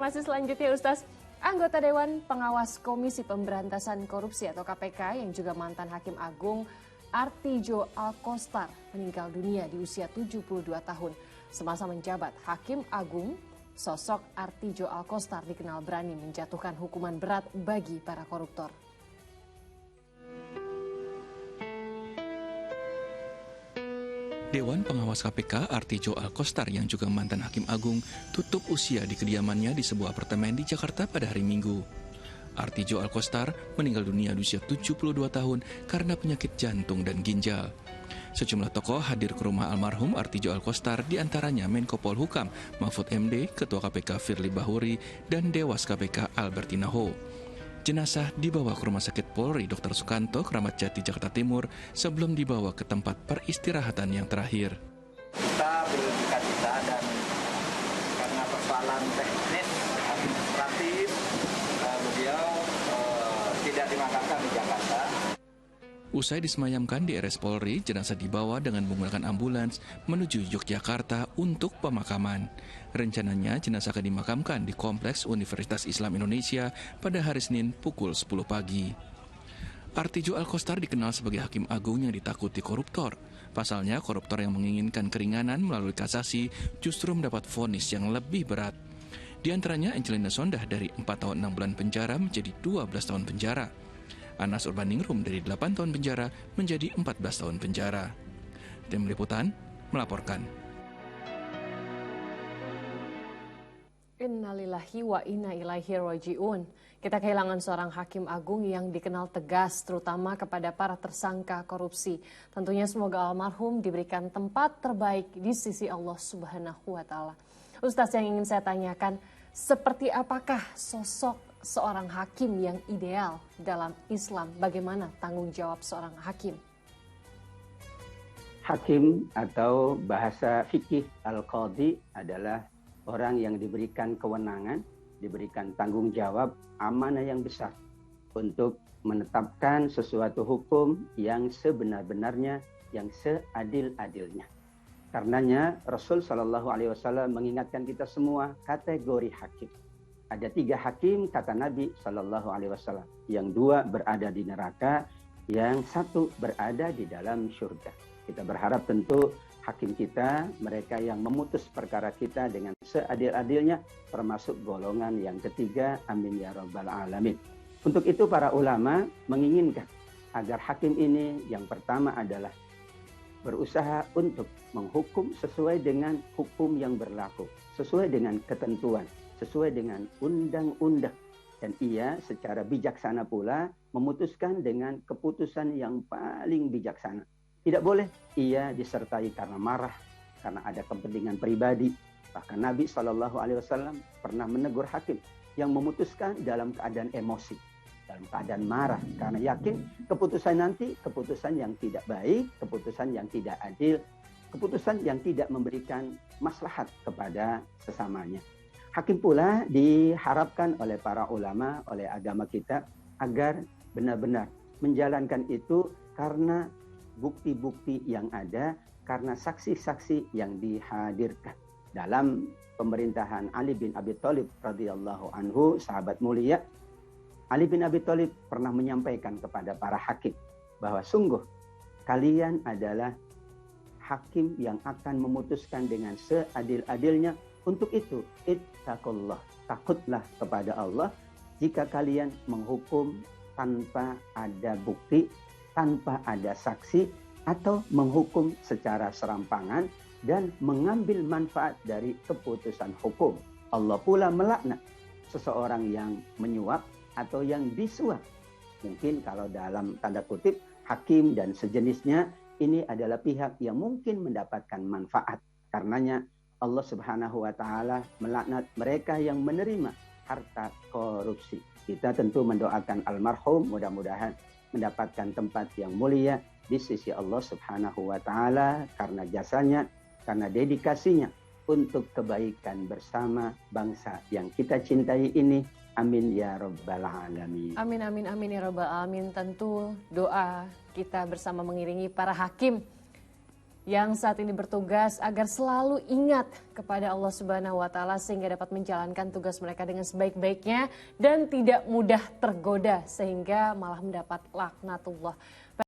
Masih selanjutnya Ustaz, anggota Dewan Pengawas Komisi Pemberantasan Korupsi atau KPK yang juga mantan Hakim Agung Artijo Alkostar meninggal dunia di usia 72 tahun. Semasa menjabat Hakim Agung, sosok Artijo Alkostar dikenal berani menjatuhkan hukuman berat bagi para koruptor. Dewan Pengawas KPK Artijo Alkostar yang juga mantan Hakim Agung tutup usia di kediamannya di sebuah apartemen di Jakarta pada hari Minggu. Artijo Alkostar meninggal dunia di usia 72 tahun karena penyakit jantung dan ginjal. Sejumlah tokoh hadir ke rumah almarhum Artijo Alkostar, diantaranya Menko Polhukam Mahfud MD, Ketua KPK Firly Bahuri, dan Dewas KPK Albertina Ho. Jenazah dibawa ke Rumah Sakit Polri Dr. Sukanto, Kramat Jati, Jakarta Timur sebelum dibawa ke tempat peristirahatan yang terakhir. Kita berduka cita dan karena persoalan teknis administratif beliau tidak dimakamkan di Jakarta. Usai disemayamkan di RS Polri, jenazah dibawa dengan menggunakan ambulans menuju Yogyakarta untuk pemakaman. Rencananya jenazah akan dimakamkan di Kompleks Universitas Islam Indonesia pada hari Senin pukul 10 pagi. Artijo Alkostar dikenal sebagai Hakim Agung yang ditakuti koruptor. Pasalnya, koruptor yang menginginkan keringanan melalui kasasi justru mendapat vonis yang lebih berat. Di antaranya Angelina Sondah dari 4 tahun 6 bulan penjara menjadi 12 tahun penjara. Anas Urbaningrum dari 8 tahun penjara menjadi 14 tahun penjara. Tim Liputan melaporkan. Innalillahi wa inna ilaihi raji'un. Kita kehilangan seorang Hakim Agung yang dikenal tegas terutama kepada para tersangka korupsi. Tentunya semoga almarhum diberikan tempat terbaik di sisi Allah Subhanahu wa Ta'ala. Ustaz, yang ingin saya tanyakan, seperti apakah sosok seorang hakim yang ideal dalam Islam? Bagaimana tanggung jawab seorang hakim? Hakim atau bahasa fikih al-qadhi adalah orang yang diberikan kewenangan, diberikan tanggung jawab, amanah yang besar untuk menetapkan sesuatu hukum yang sebenar-benarnya, yang seadil-adilnya. Karenanya Rasul Shallallahu Alaihi Wasallam mengingatkan kita semua kategori hakim. Ada 3 hakim kata Nabi Shallallahu Alaihi Wasallam, yang 2 berada di neraka, yang 1 berada di dalam surga. Kita berharap tentu hakim kita, mereka yang memutus perkara kita dengan seadil-adilnya, termasuk golongan yang ketiga. Amin ya rabbal alamin. Untuk itu para ulama menginginkan agar hakim ini yang pertama adalah berusaha untuk menghukum sesuai dengan hukum yang berlaku, sesuai dengan ketentuan, sesuai dengan undang-undang. Dan ia secara bijaksana pula memutuskan dengan keputusan yang paling bijaksana. Tidak boleh ia disertai karena marah, karena ada kepentingan pribadi. Bahkan Nabi SAW pernah menegur hakim yang memutuskan dalam keadaan emosi, dalam keadaan marah, karena yakin keputusan nanti keputusan yang tidak baik, keputusan yang tidak adil, keputusan yang tidak memberikan maslahat kepada sesamanya. Hakim pula diharapkan oleh para ulama, oleh agama kita, agar benar-benar menjalankan itu karena bukti-bukti yang ada, karena saksi-saksi yang dihadirkan. Dalam pemerintahan Ali bin Abi Thalib radhiyallahu anhu, sahabat mulia, Ali bin Abi Thalib pernah menyampaikan kepada para hakim bahwa sungguh kalian adalah hakim yang akan memutuskan dengan seadil-adilnya. Untuk itu, ittaqullah, takutlah kepada Allah jika kalian menghukum tanpa ada bukti, tanpa ada saksi, atau menghukum secara serampangan dan mengambil manfaat dari keputusan hukum. Allah pula melaknat seseorang yang menyuap atau yang disuap. Mungkin kalau dalam tanda kutip, hakim dan sejenisnya ini adalah pihak yang mungkin mendapatkan manfaat. Karenanya Allah Subhanahu wa Ta'ala melaknat mereka yang menerima harta korupsi. Kita tentu mendoakan almarhum, mudah-mudahan mendapatkan tempat yang mulia di sisi Allah Subhanahu wa Ta'ala karena jasanya, karena dedikasinya untuk kebaikan bersama bangsa yang kita cintai ini. Amin ya rabbal alamin. Amin amin amin ya rabbal alamin. Tentu doa kita bersama mengiringi para hakim yang saat ini bertugas agar selalu ingat kepada Allah Subhanahu wa taala sehingga dapat menjalankan tugas mereka dengan sebaik-baiknya dan tidak mudah tergoda sehingga malah mendapat laknatullah.